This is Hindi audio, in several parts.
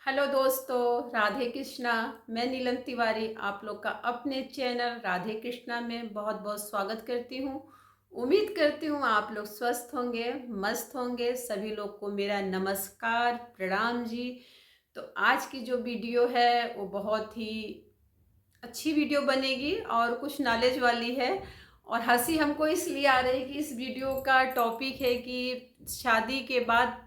हेलो दोस्तों, राधे कृष्णा। मैं नीलम तिवारी आप लोग का अपने चैनल राधे कृष्णा में बहुत बहुत स्वागत करती हूँ। उम्मीद करती हूँ आप लोग स्वस्थ होंगे, मस्त होंगे। सभी लोग को मेरा नमस्कार, प्रणाम जी। तो आज की जो वीडियो है वो बहुत ही अच्छी वीडियो बनेगी और कुछ नॉलेज वाली है। और हंसी हमको इसलिए आ रही है कि इस वीडियो का टॉपिक है कि शादी के बाद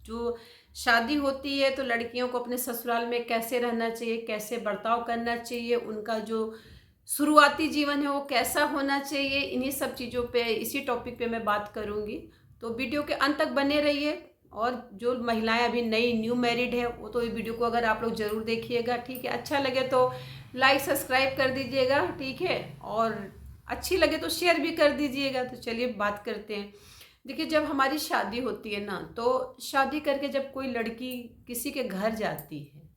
जो शादी होती है तो लड़कियों को अपने ससुराल में कैसे रहना चाहिए, कैसे बर्ताव करना चाहिए, उनका जो शुरुआती जीवन है वो कैसा होना चाहिए। इन्हीं सब चीज़ों पे, इसी टॉपिक पे मैं बात करूँगी। तो वीडियो के अंत तक बने रहिए। और जो महिलाएं अभी नई न्यू मैरिड है वो तो ये वीडियो को अगर आप लोग ज़रूर देखिएगा, ठीक है। अच्छा लगे तो लाइक सब्सक्राइब कर दीजिएगा, ठीक है। और अच्छी लगे तो शेयर भी कर दीजिएगा। तो चलिए बात करते हैं। देखिए, जब हमारी शादी होती है ना, तो शादी करके जब कोई लड़की किसी के घर जाती है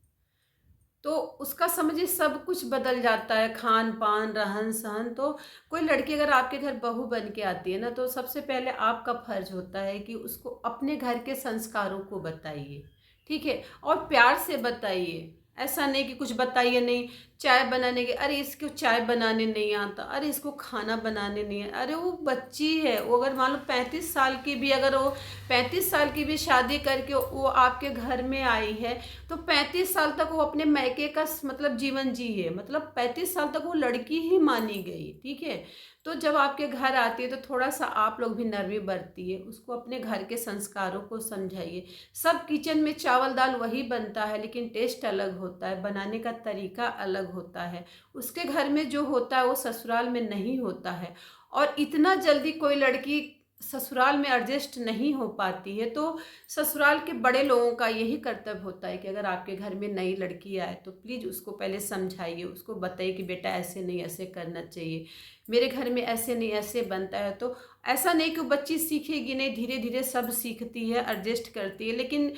तो उसका समझिए सब कुछ बदल जाता है, खान पान, रहन सहन। तो कोई लड़की अगर आपके घर बहू बन के आती है ना, तो सबसे पहले आपका फर्ज होता है कि उसको अपने घर के संस्कारों को बताइए, ठीक है। और प्यार से बताइए। ऐसा नहीं कि कुछ बताइए नहीं। चाय बनाने के, अरे इसको चाय बनाने नहीं आता, अरे इसको खाना बनाने नहीं है। अरे वो बच्ची है, वो अगर मान लो 35 साल की भी, अगर वो 35 साल की भी शादी करके वो आपके घर में आई है, तो 35 साल तक वो अपने मायके का मतलब जीवन जी है। मतलब 35 साल तक वो लड़की ही मानी गई, ठीक है। तो जब आपके घर आती है तो थोड़ा सा आप लोग भी नरमी बरतिए, उसको अपने घर के संस्कारों को समझाइए। सब किचन में चावल दाल वही बनता है, लेकिन टेस्ट अलग होता है, बनाने का तरीका अलग होता है। उसके घर में जो होता है वो ससुराल में नहीं होता है। और इतना जल्दी कोई लड़की ससुराल में एडजस्ट नहीं हो पाती है। तो ससुराल के बड़े लोगों का यही कर्तव्य होता है कि अगर आपके घर में नई लड़की आए तो प्लीज़ उसको पहले समझाइए, उसको बताइए कि बेटा ऐसे नहीं, ऐसे करना चाहिए, मेरे घर में ऐसे नहीं, ऐसे बनता है। तो ऐसा नहीं कि वो बच्ची सीखेगी नहीं, धीरे धीरे सब सीखती है, एडजस्ट करती है। लेकिन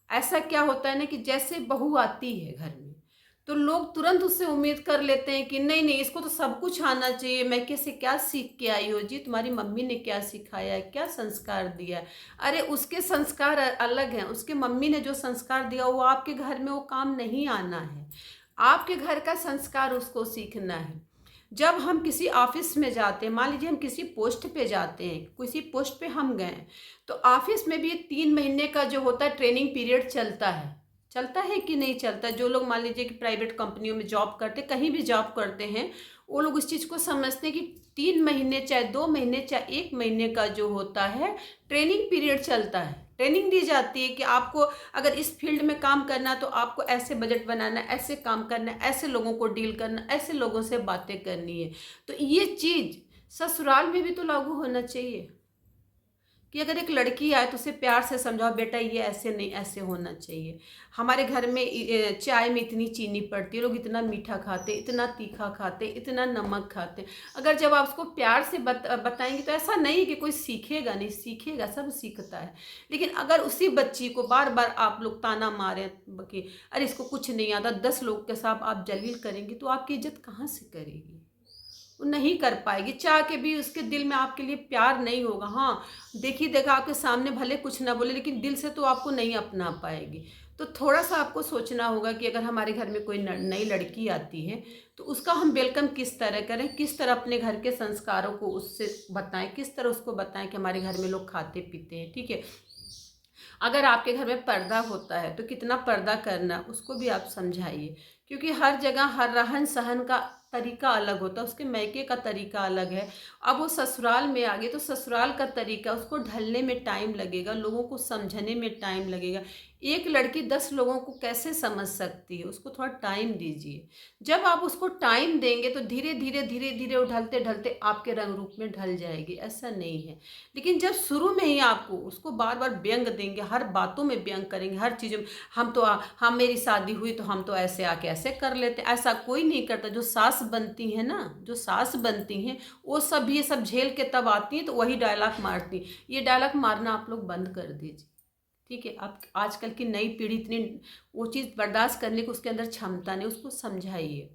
ऐसा क्या होता है ना कि जैसे बहू आती है घर में तो लोग तुरंत उससे उम्मीद कर लेते हैं कि नहीं नहीं, इसको तो सब कुछ आना चाहिए। मैके से क्या सीख के आई हो जी, तुम्हारी मम्मी ने क्या सिखाया है, क्या संस्कार दिया है। अरे उसके संस्कार अलग हैं, उसके मम्मी ने जो संस्कार दिया वो आपके घर में वो काम नहीं आना है। आपके घर का संस्कार उसको सीखना है। जब हम किसी ऑफिस में जाते हैं, मान लीजिए हम किसी पोस्ट पे जाते हैं, किसी पोस्ट पे हम गए, तो ऑफिस में भी 3 महीने का जो होता है ट्रेनिंग पीरियड चलता है। चलता है कि नहीं चलता? जो लोग मान लीजिए कि प्राइवेट कंपनियों में जॉब करते, कहीं भी जॉब करते हैं, वो लोग इस चीज़ को समझते हैं कि 3 महीने, चाहे 2 महीने, चाहे 1 महीने का जो होता है ट्रेनिंग पीरियड चलता है। ट्रेनिंग दी जाती है कि आपको अगर इस फील्ड में काम करना है तो आपको ऐसे बजट बनाना है, ऐसे काम करना है, ऐसे लोगों को डील करना, ऐसे लोगों से बातें करनी है। तो ये चीज़ ससुराल में भी तो लागू होना चाहिए कि अगर एक लड़की आए तो उसे प्यार से समझाओ, बेटा ये ऐसे नहीं, ऐसे होना चाहिए। हमारे घर में चाय में इतनी चीनी पड़ती है, लोग इतना मीठा खाते, इतना तीखा खाते, इतना नमक खाते। अगर जब आप उसको प्यार से बताएंगे तो ऐसा नहीं है कि कोई सीखेगा नहीं, सीखेगा, सब सीखता है। लेकिन अगर उसी बच्ची को बार बार आप लोग ताना मारें कि अरे इसको कुछ नहीं आता, 10 लोग के साथ आप जलील करेंगे, तो आपकी इज्जत कहाँ से करेगी? वो नहीं कर पाएगी। चाह के भी उसके दिल में आपके लिए प्यार नहीं होगा। हाँ, देखिए देखा आपके सामने भले कुछ ना बोले, लेकिन दिल से तो आपको नहीं अपना पाएगी। तो थोड़ा सा आपको सोचना होगा कि अगर हमारे घर में कोई नई लड़की आती है तो उसका हम वेलकम किस तरह करें, किस तरह अपने घर के संस्कारों को उससे बताएं, किस तरह उसको बताएं कि हमारे घर में लोग खाते पीते हैं, ठीक है। अगर आपके घर में पर्दा होता है तो कितना पर्दा करना, उसको भी आप समझाइए। क्योंकि हर जगह हर रहन सहन का तरीका अलग होता है, उसके मायके का तरीका अलग है। अब वो ससुराल में आ गई तो ससुराल का तरीका, उसको ढलने में टाइम लगेगा, लोगों को समझने में टाइम लगेगा। एक लड़की 10 लोगों को कैसे समझ सकती है? उसको थोड़ा टाइम दीजिए। जब आप उसको टाइम देंगे तो धीरे धीरे धीरे धीरे वो ढलते ढलते आपके रंग रूप में ढल जाएगी, ऐसा नहीं है। लेकिन जब शुरू में ही आपको उसको बार बार व्यंग देंगे, हर बातों में व्यंग करेंगे, हर चीज़ में हम मेरी शादी हुई तो हम तो ऐसे आके ऐसे कर लेते, ऐसा कोई नहीं करता। जो सास बनती है ना, जो सास बनती हैं, वो सब ये सब झेल के तब आती हैं तो वही डायलॉग मारती हैं। ये डायलॉग मारना आप लोग बंद कर दीजिए, ठीक है। आप आजकल की नई पीढ़ी इतनी वो चीज़ बर्दाश्त करने को उसके अंदर क्षमता नहीं, उसको समझाइए।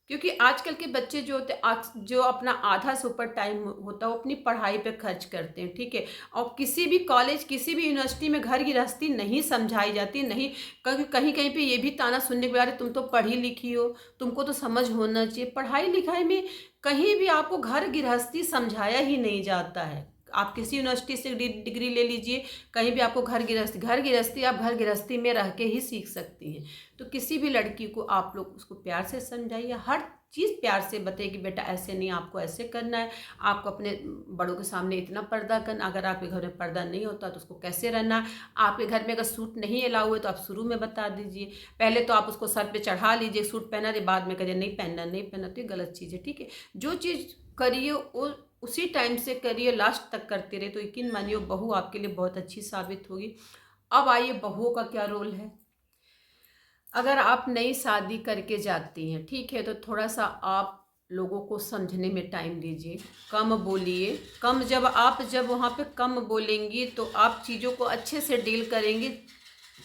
क्योंकि आजकल के बच्चे जो होते हैं जो अपना आधा से ऊपर टाइम होता है वो अपनी पढ़ाई पे खर्च करते हैं, ठीक है। और किसी भी कॉलेज, किसी भी यूनिवर्सिटी में घर गृहस्थी नहीं समझाई जाती, नहीं। कहीं कहीं कहीं पे ये भी ताना सुनने के बाद, तुम तो पढ़ी लिखी हो, तुमको तो समझ होना चाहिए। पढ़ाई लिखाई में कहीं भी आपको घर गृहस्थी समझाया ही नहीं जाता है। आप किसी यूनिवर्सिटी से डिग्री ले लीजिए, कहीं भी आपको घर गृहस्थी आप घर गृहस्थी में रह के ही सीख सकती हैं। तो किसी भी लड़की को आप लोग उसको प्यार से समझाइए, हर चीज़ प्यार से बताइए कि बेटा ऐसे नहीं, आपको ऐसे करना है, आपको अपने बड़ों के सामने इतना पर्दा करना, अगर आपके घर में पर्दा नहीं होता तो उसको कैसे रहना। आपके घर में अगर सूट नहीं अलाउ है तो आप शुरू में बता दीजिए, पहले तो आप उसको सर पे चढ़ा लीजिए सूट पहना दे, बाद में करिए नहीं पहनना नहीं पहनना, तो ये गलत चीज़ है, ठीक है। जो चीज़ करिए वो उसी टाइम से करिए, लास्ट तक करते रहे, तो यकीन मानिए बहू आपके लिए बहुत अच्छी साबित होगी। अब आइए बहुओं का क्या रोल है। अगर आप नई शादी करके जाती हैं, ठीक है, तो थोड़ा सा आप लोगों को समझने में टाइम दीजिए, कम बोलिए। जब वहाँ पे कम बोलेंगी तो आप चीज़ों को अच्छे से डील करेंगी,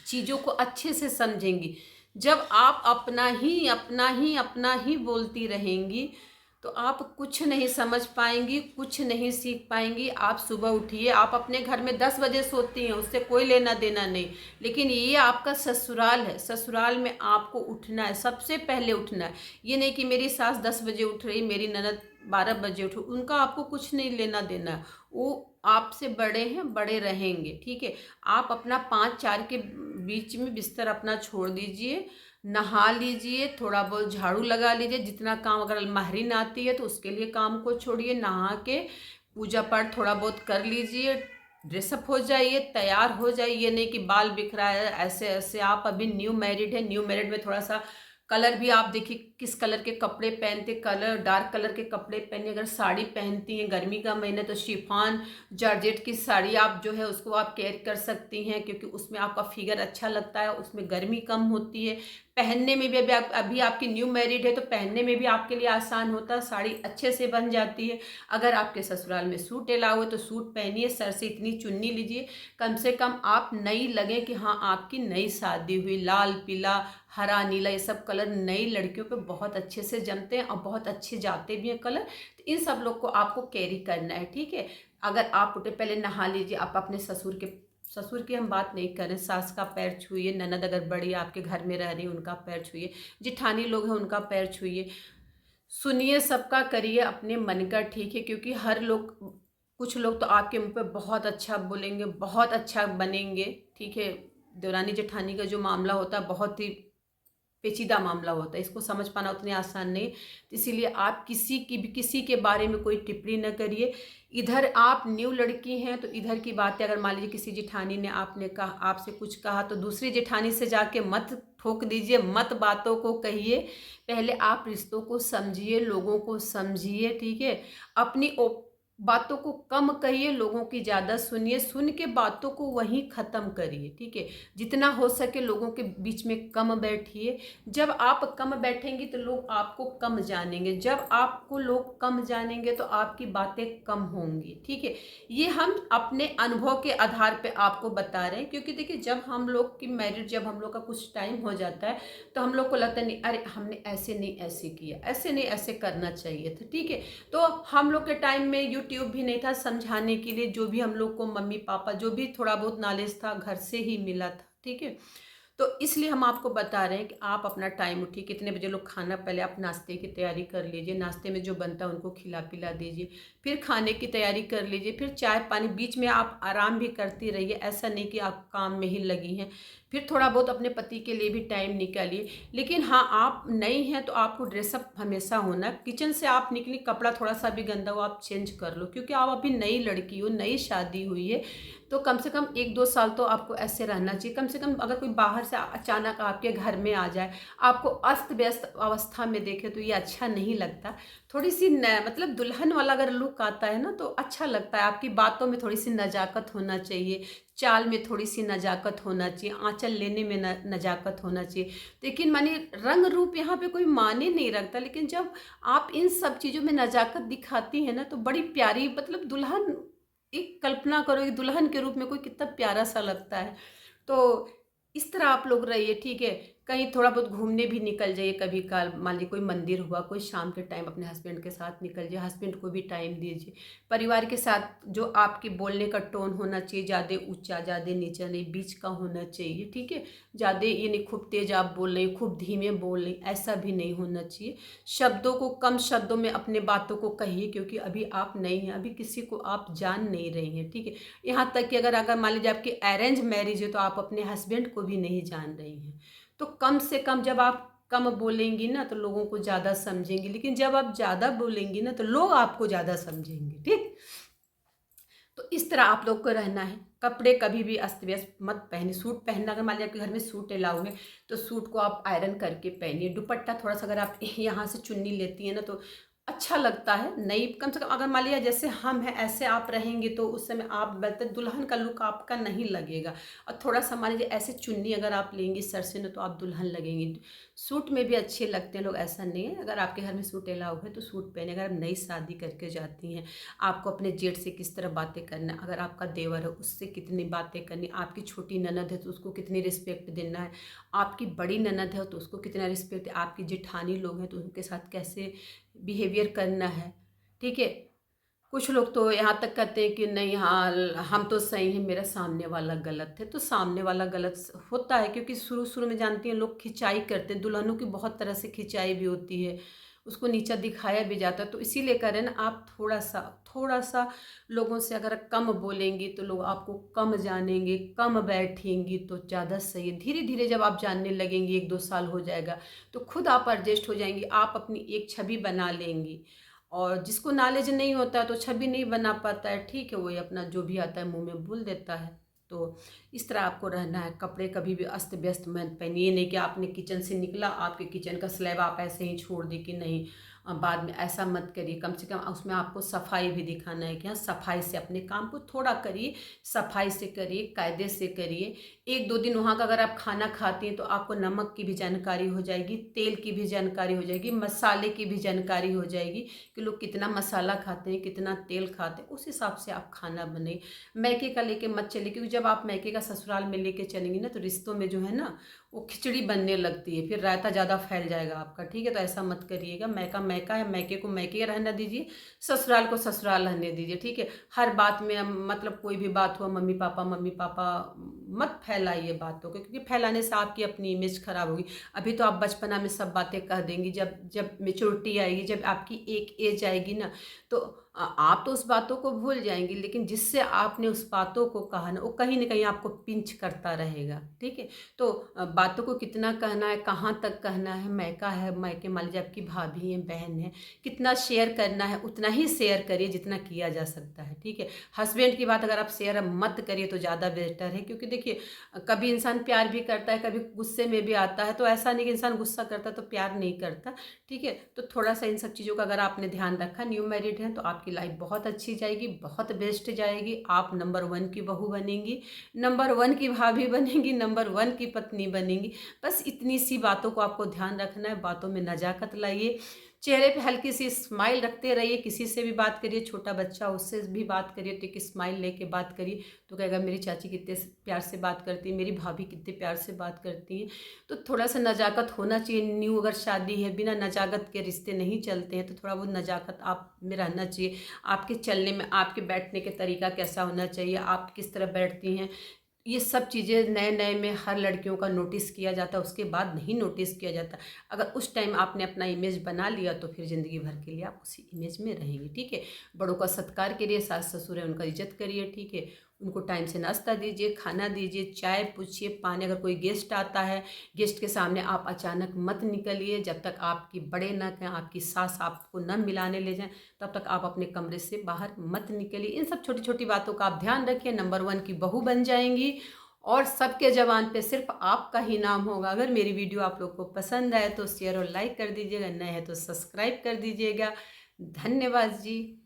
चीज़ों को अच्छे से समझेंगी। जब आप अपना ही बोलती रहेंगी तो आप कुछ नहीं समझ पाएंगी, कुछ नहीं सीख पाएंगी। आप सुबह उठिए, आप अपने घर में 10 बजे सोती हैं, उससे कोई लेना देना नहीं, लेकिन ये आपका ससुराल है, ससुराल में आपको उठना है, सबसे पहले उठना है। ये नहीं कि मेरी सास 10 बजे उठ रही, मेरी ननद 12 बजे उठ, उनका आपको कुछ नहीं लेना देना है। वो आपसे बड़े हैं, बड़े रहेंगे, ठीक है। आप अपना 5-4 के बीच में बिस्तर अपना छोड़ दीजिए, नहा लीजिए, थोड़ा बहुत झाड़ू लगा लीजिए, जितना काम, अगर महरीन आती है तो उसके लिए काम को छोड़िए, नहा के पूजा पाठ थोड़ा बहुत कर लीजिए, ड्रेसअप हो जाइए, तैयार हो जाइए। ये नहीं कि बाल बिखरा है ऐसे ऐसे। आप अभी न्यू मैरिड है, न्यू मैरिड में थोड़ा सा कलर भी आप देखिए किस कलर के कपड़े पहनते, कलर डार्क कलर के कपड़े पहनिए। अगर साड़ी पहनती हैं, गर्मी का महीना तो शिफॉन जॉर्जेट की साड़ी आप जो है उसको आप केयर कर सकती हैं, क्योंकि उसमें आपका फिगर अच्छा लगता है, उसमें गर्मी कम होती है, पहनने में भी। अभी आपकी न्यू मैरिड है तो पहनने में भी आपके लिए आसान होता है, साड़ी अच्छे से बन जाती है। अगर आपके ससुराल में सूट अलाउ है तो सूट पहनिए, सर से इतनी चुन्नी लीजिए, कम से कम आप नई लगे कि हाँ आपकी नई शादी हुई। लाल, पीला, हरा, नीला, ये सब कलर नई लड़कियों पे बहुत अच्छे से जमते हैं और बहुत अच्छे जाते भी हैं कलर। तो इन सब लोग को आपको कैरी करना है, ठीक है। अगर आप उठे पहले नहा लीजिए, आप अपने ससुर की हम बात नहीं करें, सास का पैर छूइए, ननद अगर बड़ी आपके घर में रह रही उनका पैर छूइए, जिठानी लोग हैं उनका पैर छूइए, सुनिए, सबका करिए अपने मन का, ठीक है। क्योंकि हर लोग, कुछ लोग तो आपके मुंह पे बहुत अच्छा बोलेंगे, बहुत अच्छा बनेंगे, ठीक है। देवरानी जेठानी का जो मामला होता है बहुत ही पेचीदा मामला होता है, इसको समझ पाना उतने आसान नहीं। तो इसीलिए आप किसी के बारे में कोई टिप्पणी न करिए। इधर आप न्यू लड़की हैं तो इधर की बातें, अगर मान लीजिए किसी जेठानी ने आपसे कुछ कहा तो दूसरी जेठानी से जाके मत ठोक दीजिए, मत बातों को कहिए। पहले आप रिश्तों को समझिए, लोगों को समझिए, ठीक है। अपनी बातों को कम कहिए, लोगों की ज़्यादा सुनिए, सुन के बातों को वहीं ख़त्म करिए, ठीक है। जितना हो सके लोगों के बीच में कम बैठिए। जब आप कम बैठेंगे तो लोग आपको कम जानेंगे, जब आपको लोग कम जानेंगे तो आपकी बातें कम होंगी, ठीक है। ये हम अपने अनुभव के आधार पे आपको बता रहे हैं, क्योंकि देखिए जब हम लोग की मैरिज, जब हम लोग का कुछ टाइम हो जाता है तो हम लोग को लगता है नहीं, अरे हमने ऐसे नहीं ऐसे किया, ऐसे नहीं ऐसे करना चाहिए था, ठीक है। तो हम लोग के टाइम में यूट्यूब भी नहीं था समझाने के लिए, जो भी हम लोग को मम्मी पापा जो भी थोड़ा बहुत नॉलेज था घर से ही मिला था, ठीक है। तो इसलिए हम आपको बता रहे हैं कि आप अपना टाइम उठिए, कितने बजे लोग खाना, पहले आप नाश्ते की तैयारी कर लीजिए, नाश्ते में जो बनता है उनको खिला पिला दीजिए, फिर खाने की तैयारी कर लीजिए, फिर चाय पानी, बीच में आप आराम भी करती रहिए, ऐसा नहीं कि आप काम में ही लगी हैं। फिर थोड़ा बहुत अपने पति के लिए भी टाइम निकालिए। लेकिन हाँ, आप नई हैं तो आपको ड्रेसअप हमेशा होना है। किचन से आप निकली, कपड़ा थोड़ा सा भी गंदा हो आप चेंज कर लो, क्योंकि आप अभी नई लड़की हो, नई शादी हुई है, तो कम से कम 1-2 साल तो आपको ऐसे रहना चाहिए। कम से कम अगर कोई बाहर से अचानक आपके घर में आ जाए, आपको अस्त व्यस्त अवस्था में देखे तो ये अच्छा नहीं लगता। थोड़ी सी मतलब दुल्हन वाला अगर लुक आता है ना तो अच्छा लगता है। आपकी बातों में थोड़ी सी नजाकत होना चाहिए, चाल में थोड़ी सी नजाकत होना चाहिए, आंचल लेने में नजाकत होना चाहिए। लेकिन मानिए रंग रूप यहाँ पे कोई माने नहीं रखता, लेकिन जब आप इन सब चीज़ों में नजाकत दिखाती हैं ना तो बड़ी प्यारी, मतलब दुल्हन, एक कल्पना करो कि दुल्हन के रूप में कोई कितना प्यारा सा लगता है। तो इस तरह आप लोग रहिए, ठीक है। कहीं थोड़ा बहुत घूमने भी निकल जाइए कभी काल, मान लीजिए कोई मंदिर हुआ, कोई शाम के टाइम अपने हस्बैंड के साथ निकल जाइए, हस्बैंड को भी टाइम दीजिए। परिवार के साथ जो आपकी बोलने का टोन होना चाहिए, ज़्यादा ऊंचा ज़्यादा नीचा नहीं, बीच का होना चाहिए, ठीक है। ज़्यादा ये नहीं खूब तेज आप बोल रहे हैं, खूब धीमे बोल रहे हैं, ऐसा भी नहीं होना चाहिए। शब्दों को कम शब्दों में अपने बातों को कहिए, क्योंकि अभी आप नई हैं, अभी किसी को आप जान नहीं रही हैं, ठीक है। यहाँ तक कि अगर अगर मान लीजिए आपकी अरेंज मैरिज है तो आप अपने हस्बैंड को भी नहीं जान रही हैं। तो कम से कम जब आप कम बोलेंगी ना तो लोगों को ज़्यादा समझेंगी, लेकिन जब आप ज़्यादा बोलेंगी ना तो लोग आपको ज़्यादा समझेंगे, ठीक। तो इस तरह आप लोग को रहना है। कपड़े कभी भी अस्त व्यस्त मत पहनिए। सूट पहनना, अगर मान लीजिए आपके घर में सूट अलाउ है तो सूट को आप आयरन करके पहनिए। दुपट्टा थोड़ा सा अगर आप यहाँ से चुन्नी लेती हैं ना तो अच्छा लगता है, नहीं कम से कम अगर मान लिया जैसे हम हैं ऐसे आप रहेंगे तो उस समय आप बेहतर दुल्हन का लुक आपका नहीं लगेगा। और थोड़ा सा मान लीजिए ऐसे चुन्नी अगर आप लेंगी सर से ना तो आप दुल्हन लगेंगी। सूट में भी अच्छे लगते हैं लोग, ऐसा नहीं है। अगर आपके घर में सूट अलाउ है तो सूट पहने। अगर आप नई शादी करके जाती हैं, आपको अपने जेठ से किस तरह बातें करना है, अगर आपका देवर है उससे कितनी बातें करनी, आपकी छोटी ननद है तो उसको कितनी रिस्पेक्ट देना है, आपकी बड़ी ननद है तो उसको कितना रिस्पेक्ट, आपकी जेठानी लोग हैं तो उनके साथ कैसे बिहेवियर करना है, ठीक है। कुछ लोग तो यहाँ तक कहते हैं कि नहीं हाँ हम तो सही हैं, मेरा सामने वाला गलत है। तो सामने वाला गलत होता है, क्योंकि शुरू शुरू में जानती हैं लोग खिंचाई करते हैं, दुल्हनों की बहुत तरह से खिंचाई भी होती है, उसको नीचा दिखाया भी जाता है। तो इसीलिए कह रहे हैं ना, आप थोड़ा सा लोगों से अगर कम बोलेंगी तो लोग आपको कम जानेंगे, कम बैठेंगी तो ज़्यादा सही है। धीरे धीरे जब आप जानने लगेंगी, 1-2 साल हो जाएगा तो खुद आप एडजस्ट हो जाएंगी, आप अपनी एक छवि बना लेंगी। और जिसको नॉलेज नहीं होता है तो छवि नहीं बना पाता है, ठीक है, वही अपना जो भी आता है मुंह में बोल देता है। तो इस तरह आपको रहना है। कपड़े कभी भी अस्त व्यस्त मत पहनिए। नहीं कि आपने किचन से निकला, आपके किचन का स्लैब आप ऐसे ही छोड़ दी कि नहीं, बाद में ऐसा मत करिए। कम से कम उसमें आपको सफाई भी दिखाना है कि हाँ सफाई से अपने काम को थोड़ा करिए, सफाई से करिए, कायदे से करिए। 1-2 दिन वहाँ का अगर आप खाना खाती हैं तो आपको नमक की भी जानकारी हो जाएगी, तेल की भी जानकारी हो जाएगी, मसाले की भी जानकारी हो जाएगी कि लोग कितना मसाला खाते हैं, कितना तेल खाते हैं, उस हिसाब से आप खाना बने। मैके का लेके मत चलिए, क्योंकि जब आप मैके का ससुराल में लेके चलेंगी ना तो रिश्तों में जो है ना वो खिचड़ी बनने लगती है, फिर रायता ज़्यादा फैल जाएगा आपका, ठीक है। तो ऐसा मत करिएगा। मैका मैका है, मैके को मैके रहने दीजिए, ससुराल को ससुराल रहने दीजिए, ठीक है। हर बात में मतलब कोई भी बात हो मम्मी पापा मत फैलाइए बातों को, क्योंकि फैलाने से आपकी अपनी इमेज खराब होगी। अभी तो आप बचपना में सब बातें कह देंगी, जब जब मेच्योरिटी आएगी, जब आपकी एक एज आएगी ना तो आप तो उस बातों को भूल जाएंगी, लेकिन जिससे आपने उस बातों को कहा ना वो कहीं ना कहीं आपको पिंच करता रहेगा, ठीक है। तो बातों को कितना कहना है, कहाँ तक कहना है, मैका है मैके मान लीजिए आपकी भाभी है बहन है, कितना शेयर करना है उतना ही शेयर करिए जितना किया जा सकता है, ठीक है। हस्बैंड की बात अगर आप शेयर मत करिए तो ज़्यादा बेहतर है, क्योंकि देखिए कभी इंसान प्यार भी करता है, कभी गुस्से में भी आता है। तो ऐसा नहीं कि इंसान गुस्सा करता तो प्यार नहीं करता, ठीक है। तो थोड़ा सा इन सब चीज़ों का अगर आपने ध्यान रखा, न्यू मैरिड हैं तो आपकी लाइफ बहुत अच्छी जाएगी, बहुत बेस्ट जाएगी। आप नंबर 1 की बहू बनेंगी, नंबर 1 की भाभी बनेंगी, नंबर 1 की पत्नी बनेंगी। बस इतनी सी बातों को आपको ध्यान रखना है। बातों में नजाकत लाइए, चेहरे पे हल्की सी स्माइल रखते रहिए। किसी से भी बात करिए, छोटा बच्चा उससे भी बात करिए तो एक स्माइल लेके बात करिए, तो कहेगा मेरी चाची कितने प्यार से बात करती है, मेरी भाभी कितने प्यार से बात करती हैं। तो थोड़ा सा नजाकत होना चाहिए। न्यू अगर शादी है, बिना नजाकत के रिश्ते नहीं चलते हैं, तो थोड़ा वो नजाकत आप में रहना चाहिए। आपके चलने में, आपके बैठने के तरीका कैसा होना चाहिए, आप किस तरह बैठती हैं, ये सब चीज़ें नए नए में हर लड़कियों का नोटिस किया जाता है, उसके बाद नहीं नोटिस किया जाता। अगर उस टाइम आपने अपना इमेज बना लिया तो फिर ज़िंदगी भर के लिए आप उसी इमेज में रहेंगी, ठीक है। बड़ों का सत्कार करिए, सास ससुर है उनका इज्जत करिए, ठीक है। उनको टाइम से नाश्ता दीजिए, खाना दीजिए, चाय पूछिए, पानी। अगर कोई गेस्ट आता है, गेस्ट के सामने आप अचानक मत निकलिए, जब तक आपकी बड़े न कहें, आपकी सास आपको न मिलाने ले जाएं, तब तक आप अपने कमरे से बाहर मत निकलिए। इन सब छोटी छोटी बातों का आप ध्यान रखिए, नंबर 1 की बहू बन जाएंगी और सबके ज़बान पे सिर्फ आपका ही नाम होगा। अगर मेरी वीडियो आप लोग को पसंद आए तो शेयर और लाइक कर दीजिएगा, नए हैं तो सब्सक्राइब कर दीजिएगा। धन्यवाद जी।